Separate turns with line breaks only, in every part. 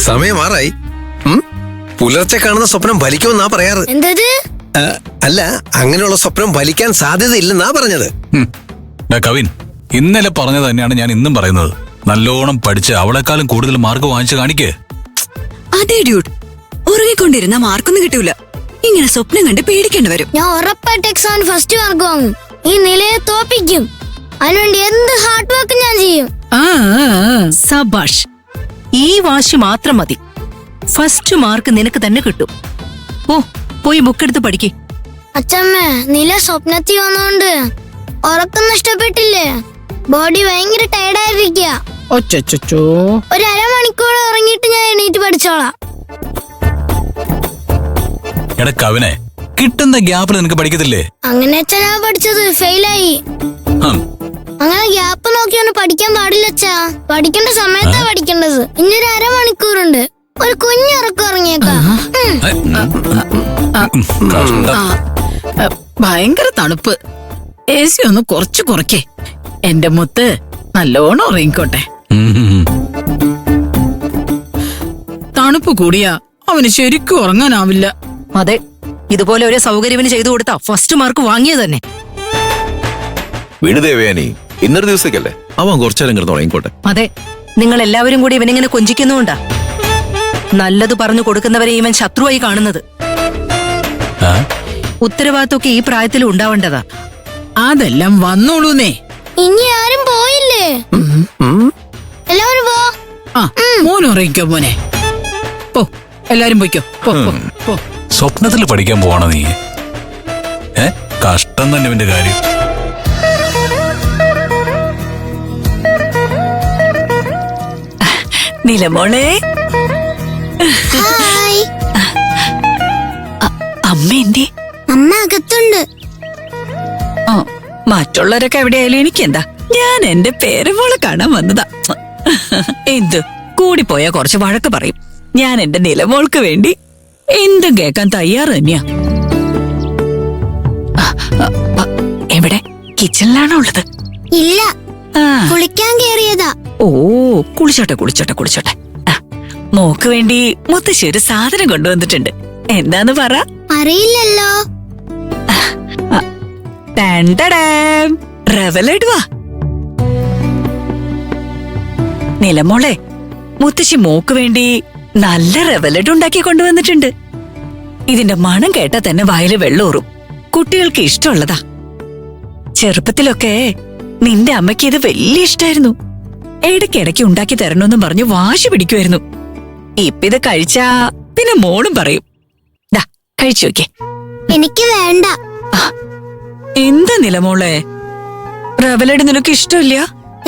സമയമാറായി. പുലർച്ചെ കാണുന്ന സ്വപ്നം ഫലിക്കുമെന്നാ പറയാറ്.
എന്തത്?
അല്ല, അങ്ങനെയുള്ള സ്വപ്നം ഫലിക്കാൻ സാധ്യതയില്ലെന്നാ പറഞ്ഞത്.
കവിൻ, ഇന്നലെ പറഞ്ഞത് തന്നെയാണ് ഞാൻ ഇന്നും പറയുന്നത്. നല്ലോണം പഠിച്ച് അവളെക്കാളും കൂടുതൽ മാർക്ക് വാങ്ങിച്ചു കാണിക്കേ.
അതെ ഡ്യൂഡ്, ഉറങ്ങിക്കൊണ്ടിരുന്ന മാർക്കൊന്നും കിട്ടൂല. ഇങ്ങനെ സ്വപ്നം കണ്ട് പേടിക്കേണ്ടി വരും.
ഞാൻ ഉറപ്പായിട്ട് എക്സാം ഫസ്റ്റ് മാർക്ക് വാങ്ങും. ഈ നിലയെ തോപ്പിക്കും. അതിനുവേണ്ടി എന്ത് ഹാർഡ് വർക്ക് ഞാൻ ചെയ്യും.
സബാഷ്, ഈ വാശി മാത്രം മതി. ഫസ്റ്റ് മാർക്ക് നിനക്ക് തന്നെ കിട്ടും. ഓ, പോയി ബുക്കെടുത്ത് പഠിക്കേ.
അച്ഛമ്മ, നില സ്വപ്നത്തിൽ വന്നോണ്ട് ഉറക്കം നഷ്ടപ്പെട്ടില്ലേ? ബോഡി ഭയങ്കര ടയർഡായിരിക്കുക. ഒരു അരമണിക്കൂർ ഉറങ്ങിയിട്ട് ഞാൻ എണീറ്റ് പഠിച്ചോളാം.
എടാ കവിനെ, കിട്ടുന്ന ഗ്യാപ്പിൽ നിനക്ക് പഠിക്കത്തില്ലേ?
അങ്ങനെ അച്ഛനാ പഠിച്ചത്, ഫെയിലായി. അങ്ങനെ ഗ്യാപ്പ് നോക്കിയൊന്ന് പഠിക്കാൻ പാടില്ല അച്ഛാ. പഠിക്കേണ്ട സമയത്താ പഠിക്കേണ്ടത്. ഇന്നൊരു അരമണിക്കൂറുണ്ട്. ഒരു കുഞ്ഞുറക്കം ഉറങ്ങിയേക്കാം.
ഭയങ്കര തണുപ്പ്. AC ഒന്ന് കുറച്ച് കുറയ്ക്കേ. എന്റെ മുത്ത് നല്ലോണം ഉറങ്ങിക്കോട്ടെ. തണുപ്പ് കൂടിയാ അവന് ശരിക്കും ഉറങ്ങാനാവില്ല.
അതെ, ഇതുപോലെ ഒരു സൗകര്യം ചെയ്തു കൊടുത്താ ഫസ്റ്റ് മാർക്ക് വാങ്ങിയത് തന്നെ.
വീണുദേവയാനി, ഇന്നൊരു ദിവസത്തേക്കല്ലേ, അവൻ കുറച്ചേരം കിടന്ന് ഉറങ്ങിക്കോട്ടെ.
അതെ, നിങ്ങൾ എല്ലാവരും കൂടി ഇവനിങ്ങനെ കൊഞ്ചിക്കുന്നുണ്ടാ. നല്ലത് പറഞ്ഞു കൊടുക്കുന്നവരെ ഇവൻ ശത്രുവായി കാണുന്നത്. ഉത്തരവാദിത്വമൊക്കെ ഈ പ്രായത്തിൽ ഉണ്ടാവേണ്ടതാ.
അതെല്ലാം വന്നോളൂന്നേ.
ഇനി ആരും പോയില്ലേ? എല്ലാവരും പോ.
മോൻ ഉറങ്ങിക്കോ മോനെ. പോ, എല്ലാരും പോയിക്കോ. പോ.
സ്വപ്നത്തിൽ പഠിക്കാൻ പോവാണോ നീ? കഷ്ടം തന്നെ ഇവന്റെ കാര്യം.
നിലമോളെ, അമ്മ എന്തേ?
അമ്മ അകത്തുണ്ട്.
മറ്റുള്ളവരൊക്കെ എവിടെയായാലും എനിക്കെന്താ, ഞാൻ എന്റെ പേരമോളെ കാണാൻ വന്നതാ. എന്ത് കൂടിപ്പോയാ കുറച്ച് വഴക്ക് പറയും. ഞാൻ എന്റെ നിലമോൾക്ക് വേണ്ടി എന്തും കേൾക്കാൻ തയ്യാറ് തന്നെയാ. എവിടെ? കിച്ചണിലാണോ ഉള്ളത്?
ഇല്ല, കുളിക്കാൻ കേറിയതാ.
ഓ, കുളിച്ചോട്ടെ. മോക്ക് വേണ്ടി മുത്തശ്ശി ഒരു സാധനം കൊണ്ടുവന്നിട്ടുണ്ട്. എന്താന്ന് പറ.
അറിയില്ലല്ലോ.
റവലഡുവാ. നിലമോളെ, മുത്തശ്ശി മോക്ക് വേണ്ടി നല്ല റവലഡ് ഉണ്ടാക്കി കൊണ്ടുവന്നിട്ടുണ്ട്. ഇതിന്റെ മണം കേട്ടാ തന്നെ വായില് വെള്ളൂറും. കുട്ടികൾക്ക് ഇഷ്ടമുള്ളതാ. ചെറുപ്പത്തിലൊക്കെ നിന്റെ അമ്മയ്ക്ക് ഇത് വലിയ ഇഷ്ടായിരുന്നു. ഇടയ്ക്കിടയ്ക്ക് ഉണ്ടാക്കി തരണമെന്നും പറഞ്ഞു വാശി പിടിക്കുമായിരുന്നു. ഇപ്പിത് കഴിച്ചാ പിന്നെ മോളും പറയും. ദാ, കഴിച്ചു നോക്കേ.
എനിക്ക് വേണ്ട.
എന്താ നിലമോളെ, റവലഡ് നിനക്ക് ഇഷ്ടമില്ല?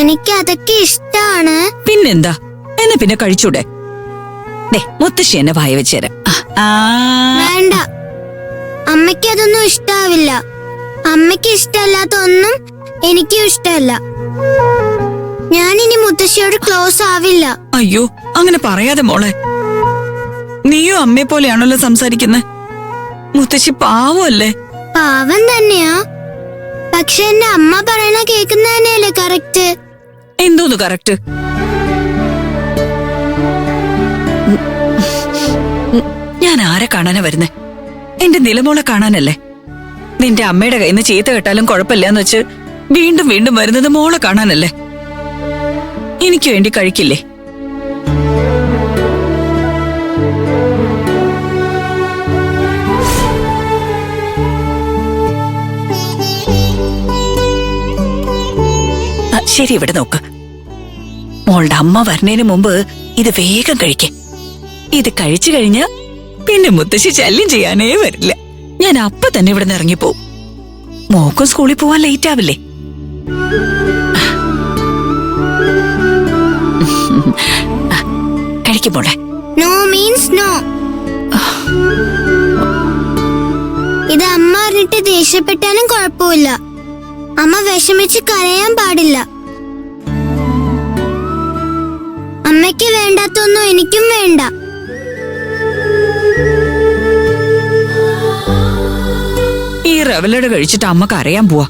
എനിക്ക് അതൊക്കെ ഇഷ്ടാണ്.
പിന്നെന്താ, എന്നാ പിന്നെ കഴിച്ചൂടെ? മുത്തശ്ശി എന്നെ വായ വെച്ചേരാം.
വേണ്ട, അമ്മയ്ക്ക് അതൊന്നും ഇഷ്ടാവില്ല. അമ്മയ്ക്ക് ഇഷ്ടമല്ലാത്ത ഒന്നും എനിക്കും ഇഷ്ടമല്ല. ഞാനിനി മുത്തശ്ശിയോട് ക്ലോസ് ആവില്ല.
അയ്യോ, അങ്ങനെ പറയാതെ മോളെ. നീയും അമ്മയെ പോലെയാണല്ലോ സംസാരിക്കുന്നത്. മുത്തശ്ശി പാവല്ലേ?
പാവം തന്നെയാ. പക്ഷെ എന്റെ അമ്മ പറയണ കേൾക്കുന്ന തന്നെയല്ലേ കറക്റ്റ്.
എന്തോന്ന് കറക്റ്റ്? ഞാൻ ആരെ കാണാനാ വരുന്നേ? എന്റെ നിലമോളെ കാണാനല്ലേ. നിന്റെ അമ്മയുടെ കയ്യിൽ നിന്ന് ചീത്ത കേട്ടാലും കുഴപ്പമില്ലാന്ന് വെച്ച് വീണ്ടും വീണ്ടും വരുന്നത് മോളെ കാണാനല്ലേ. എനിക്ക് വേണ്ടി കഴിക്കില്ലേ? ശരി, ഇവിടെ നോക്ക്. മോളുടെ അമ്മ വരണേന് മുമ്പ് ഇത് വേഗം കഴിക്കേ. ഇത് കഴിച്ചു കഴിഞ്ഞ പിന്നെ മുത്തശ്ശി ശല്യം ചെയ്യാനേ വരില്ല. ഞാൻ അപ്പൊ തന്നെ ഇവിടെ നിന്ന് ഇറങ്ങിപ്പോവും. മോക്കും സ്കൂളിൽ പോവാൻ ലേറ്റ് ആവില്ലേ? കഴിക്കുമ്പോളെ.
No means no. ഇത് അമ്മ അറിഞ്ഞിട്ട് ദേഷ്യപ്പെട്ടാലും കുഴപ്പമില്ല. അമ്മ വിഷമിച്ച് കരയാൻ പാടില്ല. അമ്മയ്ക്ക് വേണ്ടാത്തൊന്നും എനിക്കും വേണ്ട.
ഈ റവലഡ് കഴിച്ചിട്ട് അമ്മക്ക് അറിയാൻ പോവാ.